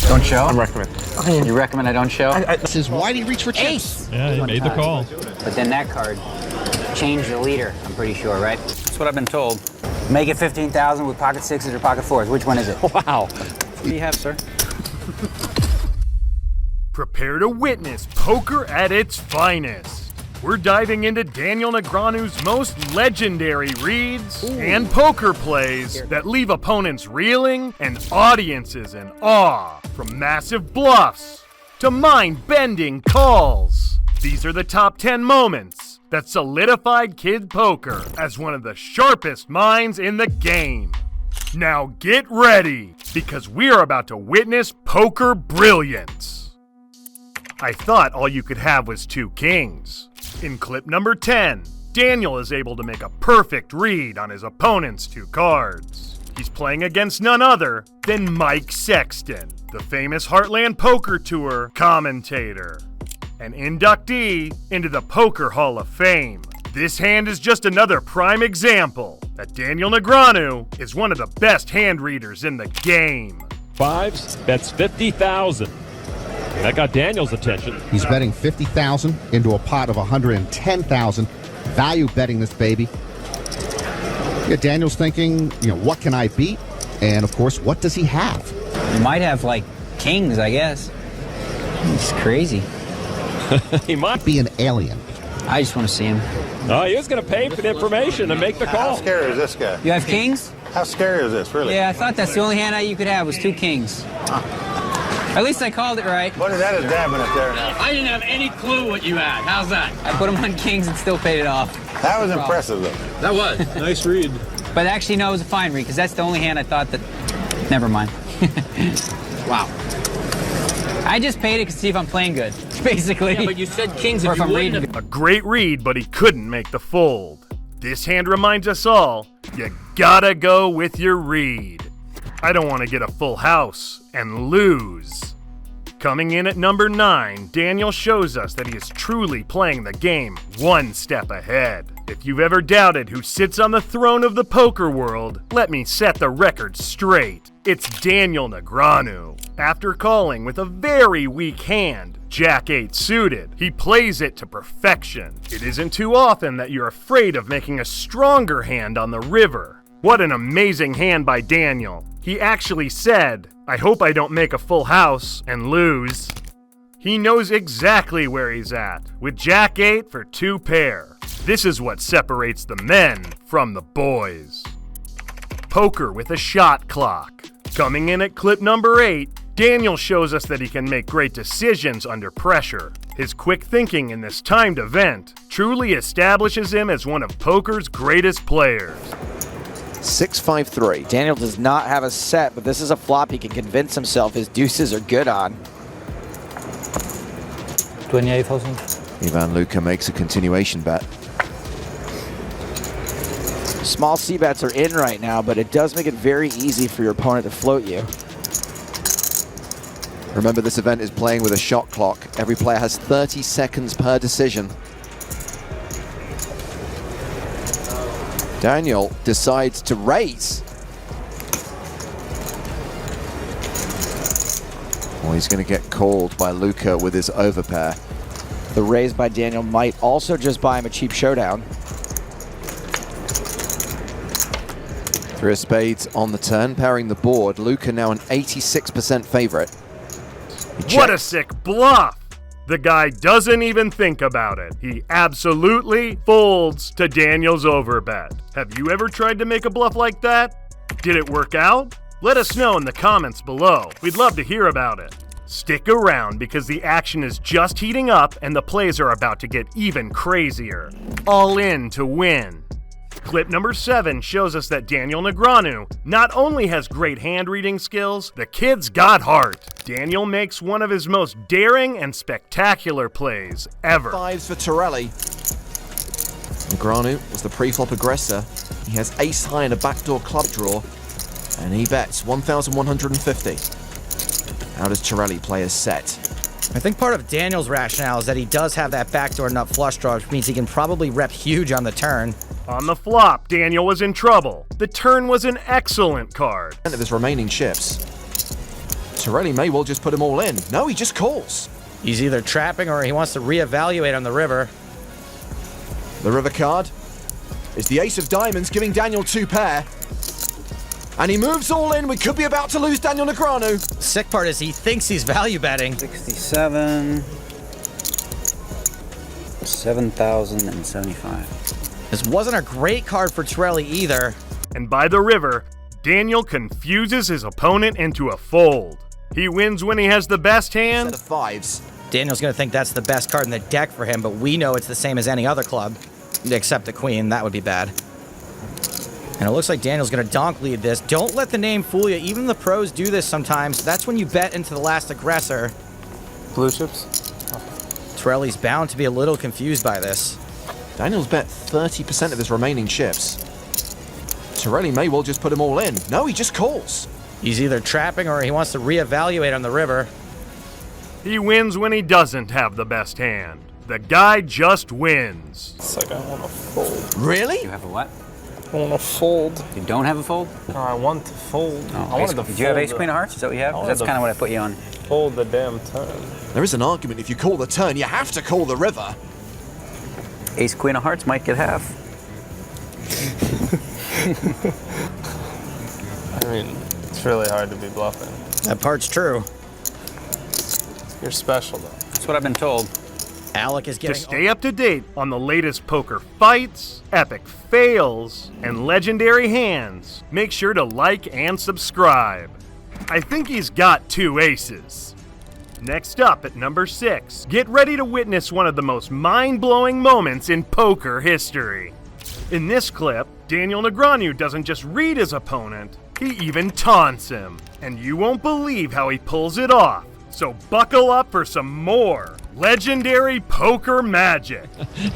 Don't show? I'm recommending. You recommend I don't show? This is why do you reach for chips? Yeah, he made the call. But then that card changed the leader, I'm pretty sure, right? That's what I've been told. Make it 15,000 with pocket sixes or pocket fours. Which one is it? Wow. What do you have, sir? Prepare to witness poker at its finest. We're diving into Daniel Negreanu's most legendary reads and poker plays that leave opponents reeling and audiences in awe. From massive bluffs to mind-bending calls. These are the top 10 moments that solidified Kid Poker as one of the sharpest minds in the game. Now get ready, because we're about to witness poker brilliance. I thought all you could have was 2 kings. In clip number 10, Daniel is able to make a perfect read on his opponent's 2 cards. He's playing against none other than Mike Sexton, the famous Heartland Poker Tour commentator, an inductee into the Poker Hall of Fame. This hand is just another prime example that Daniel Negreanu is one of the best hand readers in the game. Fives, bets 50,000. That got Daniel's attention. He's betting 50,000 into a pot of 110,000. Value betting this baby. Yeah, Daniel's thinking, what can I beat? And of course, what does he have? You might have, like, kings, I guess. It's crazy. He might Be an alien. I just want to see him. Oh, he was going to pay for the information and make the call. How scary is this guy? You have kings? How scary is this, really? Yeah, I thought that's the only hand you could have was 2 kings. At least I called it right. What is that is dabbing it there now? I didn't have any clue what you had. How's that? I put him on kings and still paid it off. That was impressive, though. That was. Nice read. But actually, no, it was a fine read, because that's the only hand I thought that... Never mind. Wow. I just paid it to see if I'm playing good, basically. Yeah, but you said kings Or if if I'm you reading wouldn't good. A great read, but he couldn't make the fold. This hand reminds us all, you gotta go with your read. I don't want to get a full house and lose. Coming in at number 9, Daniel shows us that he is truly playing the game one step ahead. If you've ever doubted who sits on the throne of the poker world, let me set the record straight. It's Daniel Negreanu. After calling with a very weak hand, Jack-8 suited, he plays it to perfection. It isn't too often that you're afraid of making a stronger hand on the river. What an amazing hand by Daniel. He actually said, I hope I don't make a full house and lose. He knows exactly where he's at, with Jack-8 for 2 pair. This is what separates the men from the boys. Poker with a shot clock. Coming in at clip number 8, Daniel shows us that he can make great decisions under pressure. His quick thinking in this timed event truly establishes him as one of poker's greatest players. 6-5-3. Daniel does not have a set, but this is a flop he can convince himself his deuces are good on. 28,000. Ivan Luka makes a continuation bet. Small C-bets are in right now, but it does make it very easy for your opponent to float you. Remember, this event is playing with a shot clock. Every player has 30 seconds per decision. Daniel decides to raise. Well, he's going to get called by Luka with his overpair. The raise by Daniel might also just buy him a cheap showdown. 3 of spades on the turn, pairing the board. Luka now an 86% favorite. What a sick bluff! The guy doesn't even think about it. He absolutely folds to Daniel's overbet. Have you ever tried to make a bluff like that? Did it work out? Let us know in the comments below. We'd love to hear about it. Stick around because the action is just heating up and the plays are about to get even crazier. All in to win. Clip number 7 shows us that Daniel Negreanu not only has great hand reading skills, the kid's got heart. Daniel makes one of his most daring and spectacular plays ever. 5s for Torelli. Negreanu was the pre-flop aggressor. He has ace high in a backdoor club draw, and he bets 1,150. How does Torelli play his set? I think part of Daniel's rationale is that he does have that backdoor nut flush draw, which means he can probably rep huge on the turn. On the flop, Daniel was in trouble. The turn was an excellent card. Of his remaining chips. Torelli may well just put him all in. No, he just calls. He's either trapping or he wants to reevaluate on the river. The river card is the ace of diamonds, giving Daniel 2 pair. And he moves all in. We could be about to lose Daniel Negreanu. The sick part is he thinks he's value betting. 67, 7,075. This wasn't a great card for Torelli either. And by the river, Daniel confuses his opponent into a fold. He wins when he has the best hand. Set of fives. Daniel's going to think that's the best card in the deck for him, but we know it's the same as any other club, except the queen. That would be bad. And it looks like Daniel's going to donk lead this. Don't let the name fool you. Even the pros do this sometimes. That's when you bet into the last aggressor. Blue chips? Torelli's bound to be a little confused by this. Daniel's bet 30% of his remaining chips. Torelli may well just put him all in. No, he just calls. He's either trapping or he wants to reevaluate on the river. He wins when he doesn't have the best hand. The guy just wins. It's like I want to fold. Really? You have a what? I want to fold. You don't have a fold? No, I want to fold. Oh, I wanted to did you have fold ace queen of hearts? Is that what you have? I 'Cause that's wanted kind of to what I put you on. Fold the damn turn. There is an argument. If you call the turn, you have to call the river. Ace queen of hearts might get half. I mean, it's really hard to be bluffing. That part's true. You're special, though. That's what I've been told. Alec is To getting... stay up to date on the latest poker fights, epic fails, and legendary hands, make sure to like and subscribe. I think he's got 2 aces. Next up at number 6, get ready to witness one of the most mind-blowing moments in poker history. In this clip, Daniel Negreanu doesn't just read his opponent, he even taunts him. And you won't believe how he pulls it off. So buckle up for some more legendary poker magic.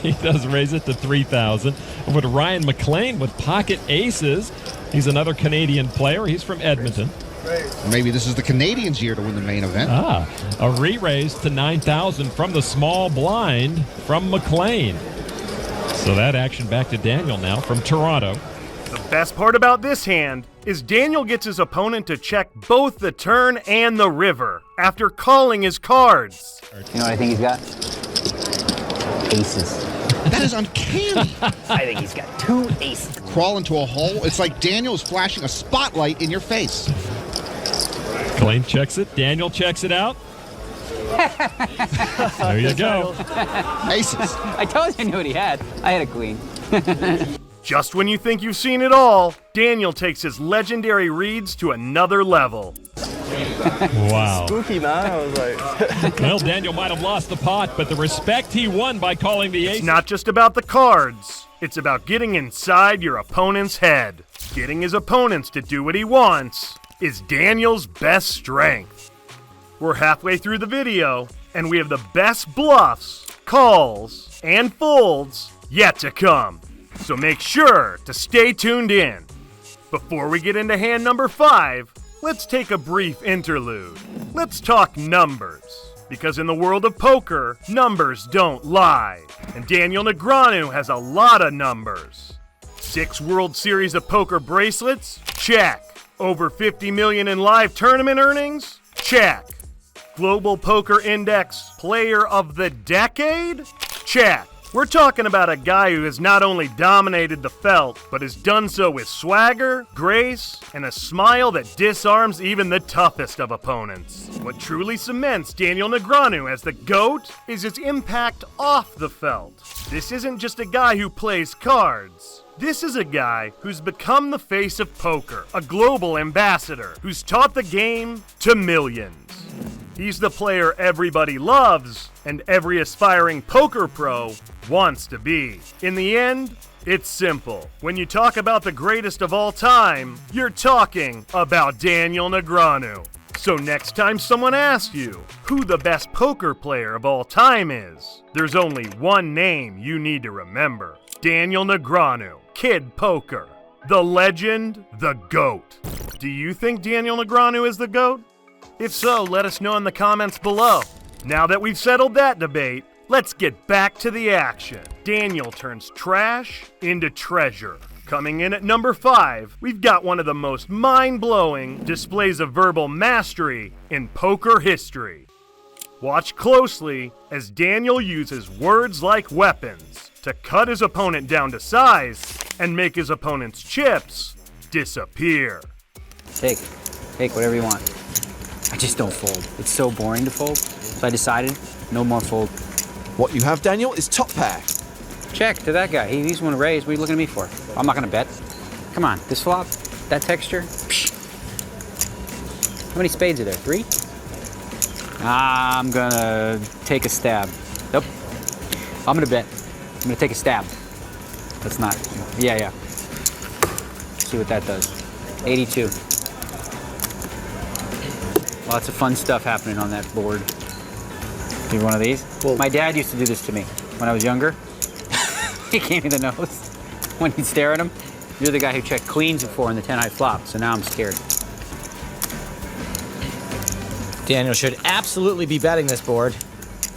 He does raise it to 3,000. Over to Ryan McLean with pocket aces. He's another Canadian player. He's from Edmonton. Maybe this is the Canadians' year to win the main event. A re-raise to 9,000 from the small blind from McLean. So that action back to Daniel now from Toronto. The best part about this hand is Daniel gets his opponent to check both the turn and the river after calling his cards. You know what I think he's got? Aces. That is uncanny. I think he's got 2 aces. Crawl into a hole. It's like Daniel's flashing a spotlight in your face. McLean checks it. Daniel checks it out. There you go. Aces. I told you I knew what he had. I had a queen. Just when you think you've seen it all, Daniel takes his legendary reads to another level. Wow. Spooky, man. I was like... Well, Daniel might have lost the pot, but the respect he won by calling the ace. It's not just about the cards. It's about getting inside your opponent's head. Getting his opponents to do what he wants is Daniel's best strength. We're halfway through the video, and we have the best bluffs, calls, and folds yet to come. So make sure to stay tuned in. Before we get into hand number 5, let's take a brief interlude. Let's talk numbers. Because in the world of poker, numbers don't lie. And Daniel Negreanu has a lot of numbers. 6 World Series of Poker bracelets? Check. Over 50 million in live tournament earnings? Check. Global Poker Index Player of the Decade? Check. We're talking about a guy who has not only dominated the felt, but has done so with swagger, grace, and a smile that disarms even the toughest of opponents. What truly cements Daniel Negreanu as the GOAT is his impact off the felt. This isn't just a guy who plays cards. This is a guy who's become the face of poker, a global ambassador, who's taught the game to millions. He's the player everybody loves, and every aspiring poker pro wants to be. In the end, it's simple. When you talk about the greatest of all time, you're talking about Daniel Negreanu. So next time someone asks you who the best poker player of all time is, there's only one name you need to remember. Daniel Negreanu, Kid Poker. The legend, the GOAT. Do you think Daniel Negreanu is the GOAT? If so, let us know in the comments below. Now that we've settled that debate, let's get back to the action. Daniel turns trash into treasure. Coming in at number 5, we've got one of the most mind-blowing displays of verbal mastery in poker history. Watch closely as Daniel uses words like weapons to cut his opponent down to size and make his opponent's chips disappear. Take whatever you want. I just don't fold. It's so boring to fold. So I decided, no more fold. What you have, Daniel, is top pair. Check to that guy. He's one to raise. What are you looking at me for? I'm not gonna bet. Come on, this flop, that texture. Psh. How many spades are there? 3? I'm gonna take a stab. Nope. I'm gonna bet. I'm gonna take a stab. That's not. Yeah. See what that does. 82. Lots of fun stuff happening on that board. Do one of these? Well, my dad used to do this to me when I was younger. He gave me the nose when he'd stare at him. You're the guy who checked queens before in the 10-high flop, so now I'm scared. Daniel should absolutely be betting this board.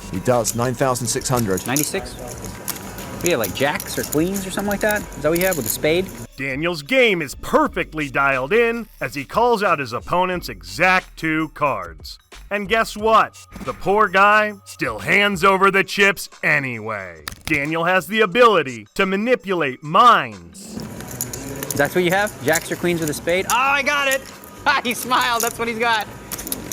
He does, 9,600. 96? Yeah, like jacks or queens or something like that? Is that what you have with a spade? Daniel's game is perfectly dialed in as he calls out his opponent's exact 2 cards. And guess what? The poor guy still hands over the chips anyway. Daniel has the ability to manipulate minds. That's what you have? Jacks or queens with a spade? Oh, I got it! He smiled, that's what he's got.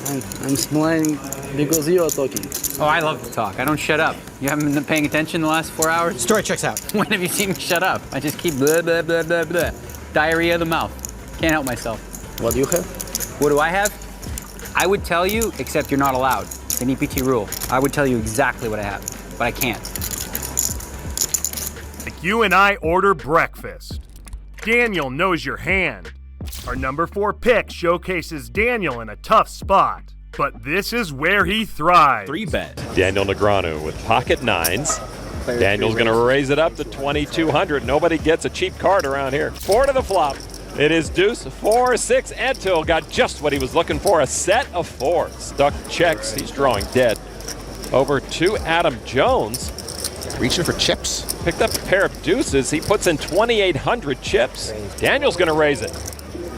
I'm smiling because you are talking. Oh, I love to talk. I don't shut up. You haven't been paying attention the last 4 hours? Story checks out. When have you seen me shut up? I just keep blah, blah, blah, blah, blah. Diarrhea of the mouth. Can't help myself. What do you have? What do I have? I would tell you, except you're not allowed. It's an EPT rule. I would tell you exactly what I have, but I can't. Like you and I order breakfast. Daniel knows your hand. Our number 4 pick showcases Daniel in a tough spot, but this is where he thrives. 3-bet. Daniel Negreanu with pocket 9s. Daniel's going to raise it up to 2,200. Nobody gets a cheap card around here. 4 to the flop. It is deuce, 4, 6, and Till got just what he was looking for, a set of 4. Stuck checks, he's drawing dead. Over to Adam Jones. Reaching for chips. Picked up a pair of deuces, he puts in 2,800 chips. Daniel's gonna raise it.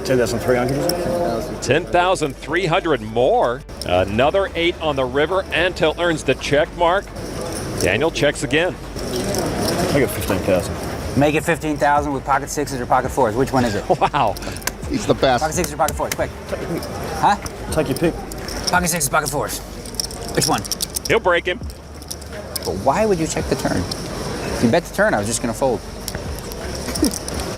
10,300. 10,300 more. Another 8 on the river, and Till earns the check mark. Daniel checks again. I got 15,000. Make it 15,000 with pocket 6s or pocket 4s. Which one is it? Wow. He's the best. Pocket 6s or pocket 4s, quick. Huh? Take your pick. Pocket 6s, pocket 4s. Which one? He'll break him. But why would you check the turn? If you bet the turn, I was just gonna fold.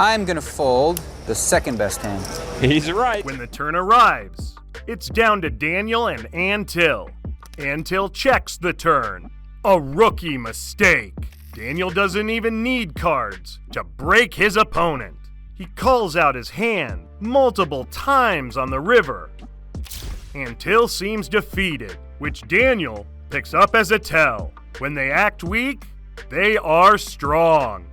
I'm gonna fold the second best hand. He's right. When the turn arrives, it's down to Daniel and Antil. Antil checks the turn. A rookie mistake. Daniel doesn't even need cards to break his opponent. He calls out his hand multiple times on the river. Antil seems defeated, which Daniel picks up as a tell. When they act weak, they are strong.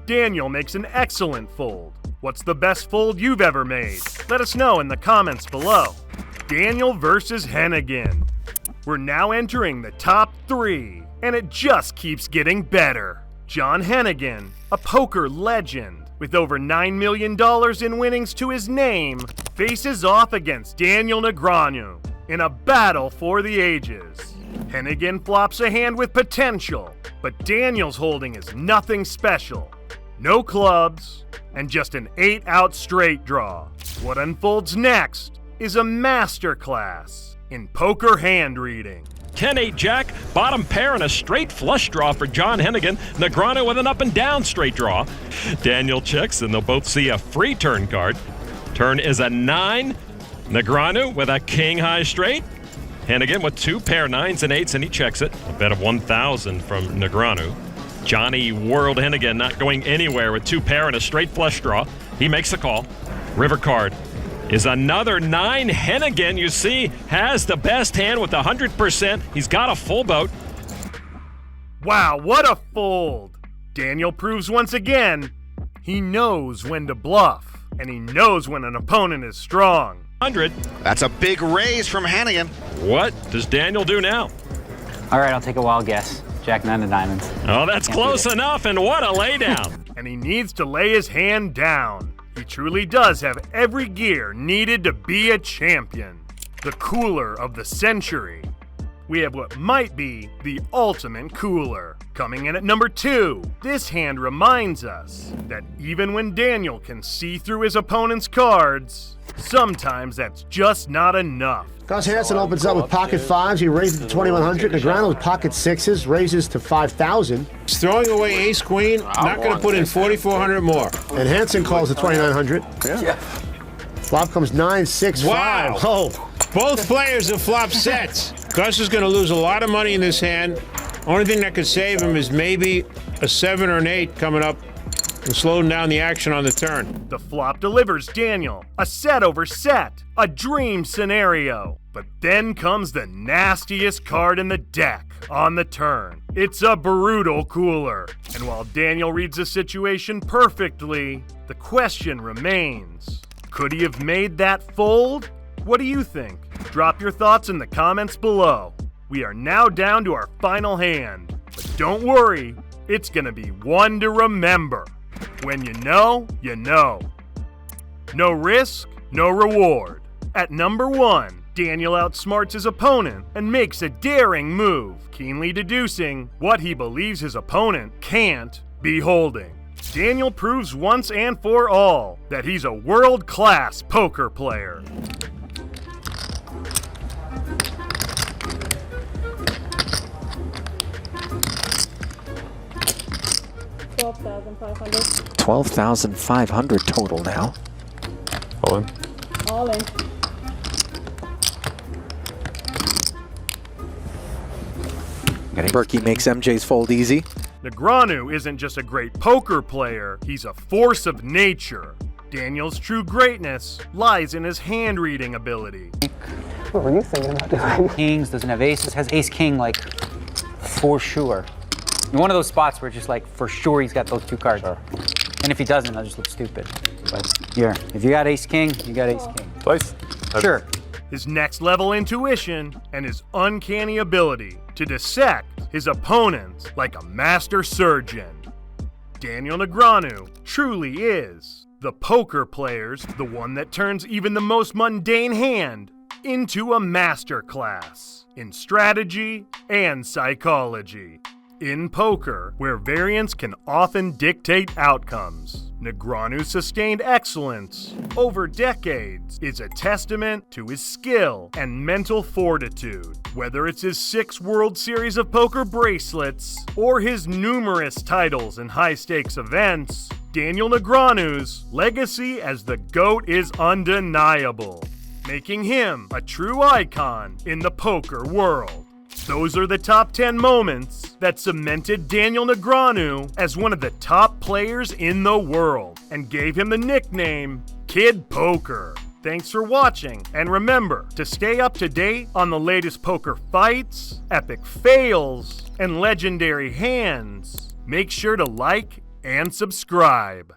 Daniel makes an excellent fold. What's the best fold you've ever made? Let us know in the comments below. Daniel versus Hennigan. We're now entering the top 3, and it just keeps getting better. John Hennigan, a poker legend with over $9 million in winnings to his name, faces off against Daniel Negreanu in a battle for the ages. Hennigan flops a hand with potential, but Daniel's holding is nothing special. No clubs, and just an 8-out straight draw. What unfolds next is a masterclass in poker hand reading. 10-8 jack, bottom pair, and a straight flush draw for John Hennigan. Negreanu with an up and down straight draw. Daniel checks, and they'll both see a free turn card. Turn is a 9. Negreanu with a king high straight. Hennigan with 2 pair 9s and 8s, and he checks it. A bet of 1,000 from Negreanu. Johnny World Hennigan not going anywhere with 2 pair and a straight flush draw. He makes the call. River card is another 9. Hennigan, you see, has the best hand with 100%. He's got a full boat. Wow, what a fold! Daniel proves once again he knows when to bluff, and he knows when an opponent is strong. 100. That's a big raise from Hennigan. What does Daniel do now? All right, I'll take a wild guess. Jack 9 of diamonds. Oh, that's close enough, and what a laydown. and he needs to lay his hand down. He truly does have every gear needed to be a champion. The cooler of the century. We have what might be the ultimate cooler. Coming in at number 2, this hand reminds us that even when Daniel can see through his opponent's cards, sometimes that's just not enough. Gus Hansen opens up with pocket 5s. He raises to 2,100. Negreanu with pocket 6s, raises to 5,000. He's throwing away ace queen. Not going to put in 4,400 more. And Hansen calls to 2,900. Yeah. Flop comes 9, 6, 5. Oh. Both players have flopped sets. Gus is going to lose a lot of money in this hand. Only thing that could save him is maybe a 7 or an 8 coming up and slowing down the action on the turn. The flop delivers Daniel a set over set, a dream scenario. But then comes the nastiest card in the deck on the turn. It's a brutal cooler. And while Daniel reads the situation perfectly, the question remains, could he have made that fold? What do you think? Drop your thoughts in the comments below. We are now down to our final hand. But don't worry, it's gonna be one to remember. When you know, you know. No risk, no reward. At number 1, Daniel outsmarts his opponent and makes a daring move, keenly deducing what he believes his opponent can't be holding. Daniel proves once and for all that he's a world-class poker player. $12,500. 12,500 total now. All in. All in. Berkey makes MJ's fold easy. Negreanu isn't just a great poker player, he's a force of nature. Daniel's true greatness lies in his hand-reading ability. What were you thinking about doing? Kings, doesn't have aces, has ace-king, like, for sure. In one of those spots where it's just like, for sure he's got those 2 cards. And if he doesn't, I'll just look stupid. But here, if you got ace-king, you got ace-king. Twice? Sure. His next-level intuition and his uncanny ability to dissect his opponents like a master surgeon. Daniel Negreanu truly is the poker player's the one that turns even the most mundane hand into a masterclass in strategy and psychology. In poker, where variance can often dictate outcomes, Negreanu's sustained excellence over decades is a testament to his skill and mental fortitude. Whether it's his 6 World Series of Poker bracelets or his numerous titles in high-stakes events, Daniel Negreanu's legacy as the GOAT is undeniable, making him a true icon in the poker world. Those are the top 10 moments that cemented Daniel Negreanu as one of the top players in the world and gave him the nickname Kid Poker. Thanks for watching, and remember to stay up to date on the latest poker fights, epic fails, and legendary hands. Make sure to like and subscribe.